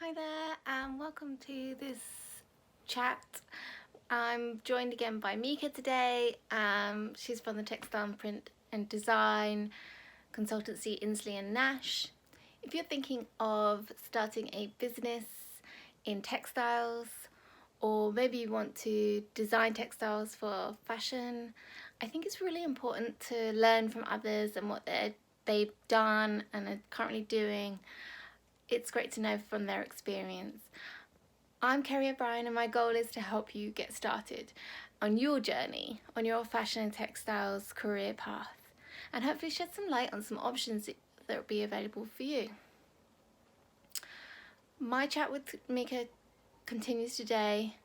Hi there, and welcome to this chat. I'm joined again by Mika today. She's from the textile and print and design consultancy Insley Nash. If you're thinking of starting a business in textiles, or maybe you want to design textiles for fashion, I think it's really important to learn from others and what they've done and are currently doing. It's great to know from their experience. I'm Kerry O'Brien, and my goal is to help you get started on your journey, on your fashion and textiles career path, and hopefully shed some light on some options that will be available for you. My chat with Mika continues today,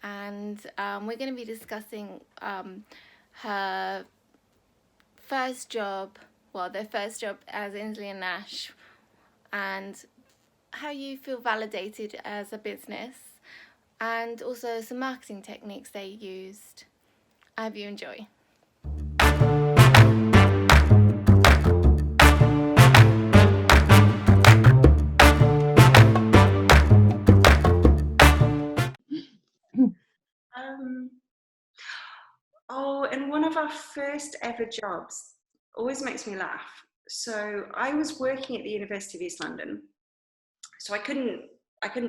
and we're going to be discussing her first job, their first job as Insley Nash, and how you feel validated as a business, and also some marketing techniques they used. I hope you enjoy. And one of our first ever jobs always makes me laugh. So I was working at the University of East London, so I couldn't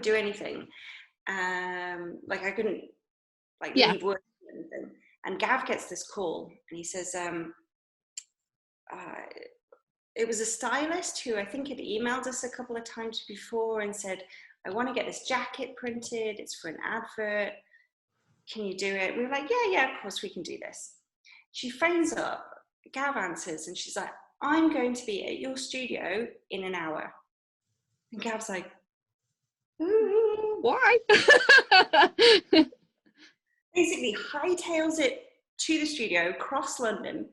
do anything. I couldn't leave work or anything. And Gav gets this call, and he says, it was a stylist who I think had emailed us a couple of times before and said, I want to get this jacket printed. It's for an advert. Can you do it? We were like, yeah, of course we can do this. She phones up, Gav answers, and she's like, I'm going to be at your studio in an hour. And Gav's like, why? Basically hightails it to the studio across London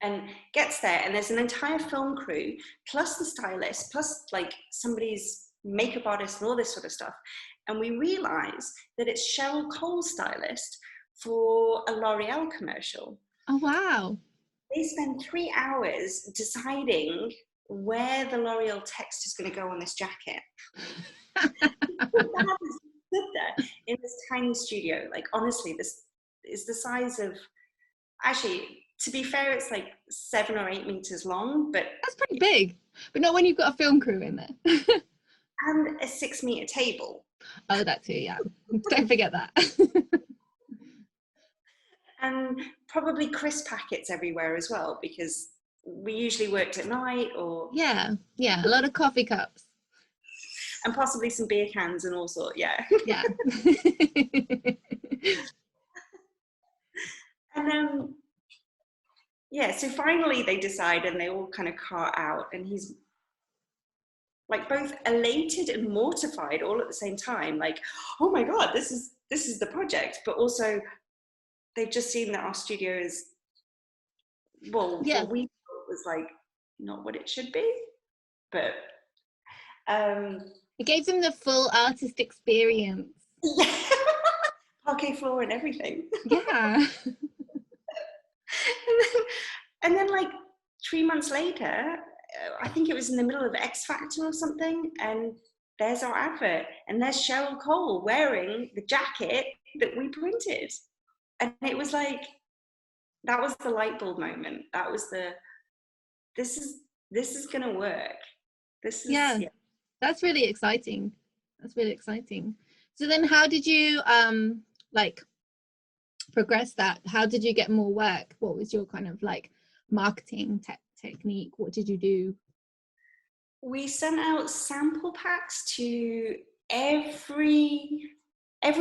and gets there, and there's an entire film crew, plus the stylist, plus like somebody's makeup artist and all this sort of stuff. And we realize that it's Cheryl Cole's stylist for a L'Oreal commercial. Oh, wow. They spend 3 hours deciding where the L'Oreal text is going to go on this jacket. Stood there in this tiny studio. Like, honestly, this is the size of, actually, to be fair, it's like 7 or 8 meters long, but that's pretty big. But not when you've got a film crew in there. And a 6-meter table. Oh, that too, yeah. Don't forget that. And probably crisp packets everywhere as well, because we usually worked at night, or yeah, a lot of coffee cups. And possibly some beer cans and all sorts, yeah. Yeah. And so finally they decide, and they all kind of cart out, and he's like both elated and mortified all at the same time, like, oh my god, this is the project, but also they've just seen that our studio is, what we thought was like not what it should be, but it gave them the full artist experience. Parquet floor and everything. Yeah. and then like 3 months later, I think it was in the middle of X Factor or something, and there's our advert, and there's Cheryl Cole wearing the jacket that we printed. And it was like, that was the light bulb moment. That was this is gonna work. This is, yeah. That's really exciting. So then how did you progress that? How did you get more work? What was your kind of like marketing technique? What did you do? We sent out sample packs to every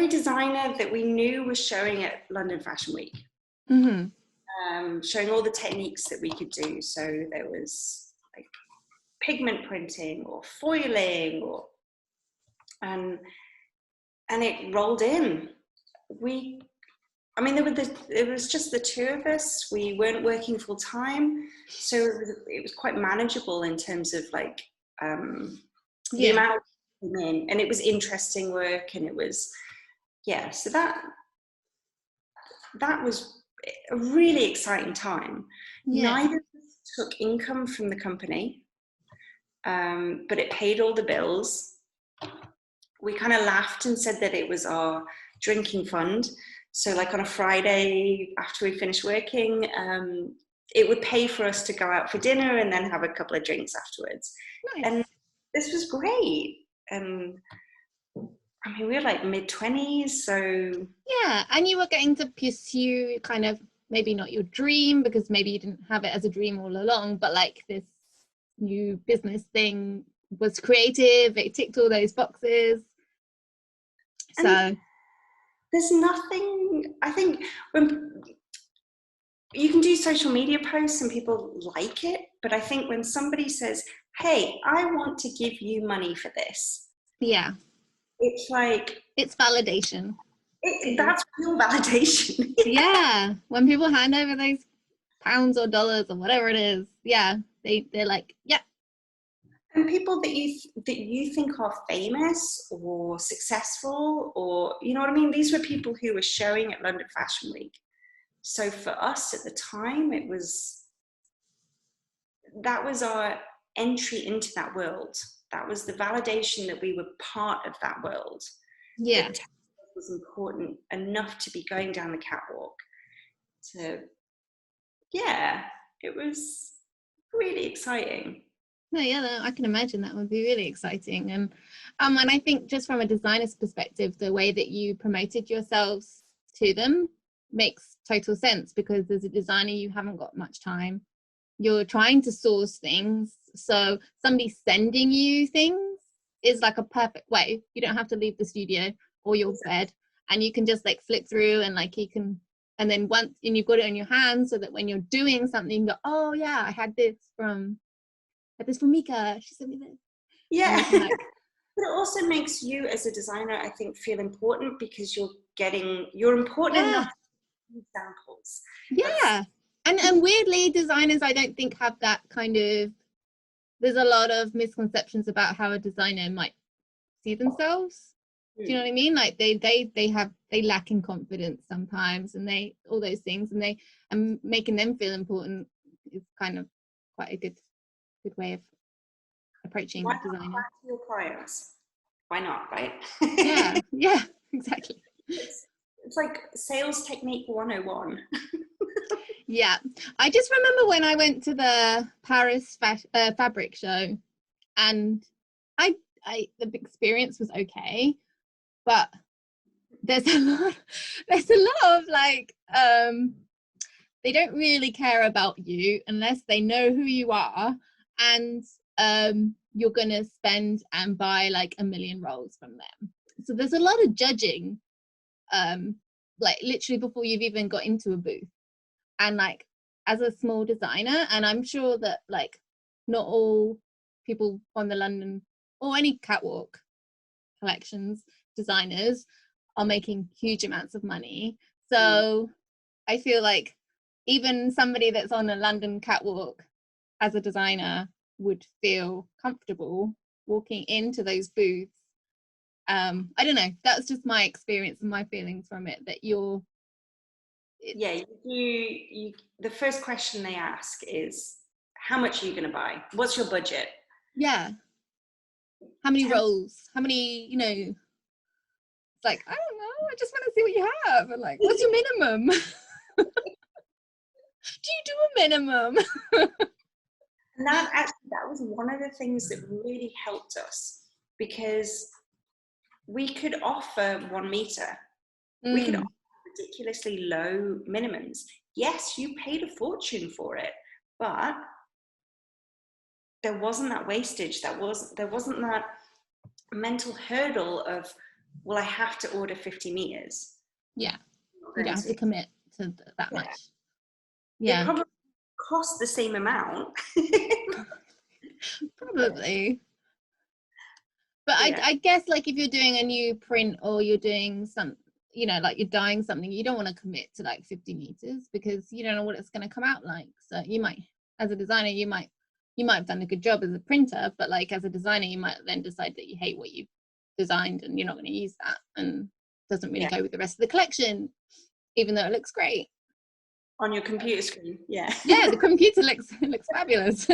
designer that we knew was showing at London Fashion Week. Mm-hmm. Showing all the techniques that we could do. So there was like pigment printing or foiling, or and it rolled in. It was just the two of us. We weren't working full time, so it was quite manageable in terms of like the amount came in, and it was interesting work, and it was so that was a really exciting time. Neither of us took income from the company, but it paid all the bills, we kind of laughed and said that it was our drinking fund. So like on a Friday after we finished working, it would pay for us to go out for dinner and then have a couple of drinks afterwards. Nice. And this was great. And I mean, we were like mid-20s, so... Yeah, and you were getting to pursue kind of, maybe not your dream, because maybe you didn't have it as a dream all along, but like this new business thing was creative, it ticked all those boxes. So... And there's nothing, I think, when you can do social media posts and people like it, but I think when somebody says, hey, I want to give you money for this. Yeah. It's like... It's validation. That's real validation. Yeah. When people hand over those pounds or dollars or whatever it is, yeah, they're like, yeah. And people that you think are famous or successful, or, you know what I mean? These were people who were showing at London Fashion Week. So for us at the time, that was our entry into that world. That was the validation that we were part of that world. Yeah. It was important enough to be going down the catwalk. So yeah, it was really exciting. No, yeah, I can imagine that would be really exciting. And I think just from a designer's perspective, the way that you promoted yourselves to them makes total sense, because as a designer, you haven't got much time. You're trying to source things. So somebody sending you things is like a perfect way. You don't have to leave the studio or your bed, and you can just like flip through and like you can, and then once, and you've got it in your hands, so that when you're doing something, you go, oh yeah, I had this from Mika, she sent me this. Yeah. But it also makes you as a designer, I think, feel important, because you're important enough to use examples. Yeah. And weirdly, designers, I don't think, have that kind of, there's a lot of misconceptions about how a designer might see themselves. Do you know what I mean? Like they lack in confidence sometimes, and all those things, and making them feel important is kind of quite a good way of approaching Why designing. not back to your clients? Why not, right? yeah, exactly. It's like sales technique 101. Yeah, I just remember when I went to the Paris fabric show, and the experience was okay, but there's a lot of like they don't really care about you unless they know who you are, and you're gonna spend and buy like 1 million rolls from them. So there's a lot of judging, like literally before you've even got into a booth. And like as a small designer, and I'm sure that like not all people on the London or any catwalk collections designers are making huge amounts of money. So I feel like even somebody that's on a London catwalk as a designer would feel comfortable walking into those booths. I don't know, that's just my experience and my feelings from it, that the first question they ask is, how much are you going to buy? What's your budget? Yeah. How many rolls? How many, it's like, I don't know, I just want to see what you have. And like, what's your minimum? Do you do a minimum? And that was one of the things that really helped us, because we could offer 1 meter. We could offer ridiculously low minimums. Yes, you paid a fortune for it, but there wasn't that wastage. There wasn't that mental hurdle of, well, I have to order 50 meters. Yeah, you don't have to commit to that much. Yeah, it probably cost the same amount. Probably. But I guess like if you're doing a new print, or you're doing some, like you're dyeing something, you don't want to commit to like 50 meters, because you don't know what it's going to come out like. So you might, as a designer, you might have done a good job as a printer, but like as a designer, you might then decide that you hate what you've designed and you're not going to use that, and doesn't really go with the rest of the collection, even though it looks great on your computer screen. Yeah, the computer looks fabulous.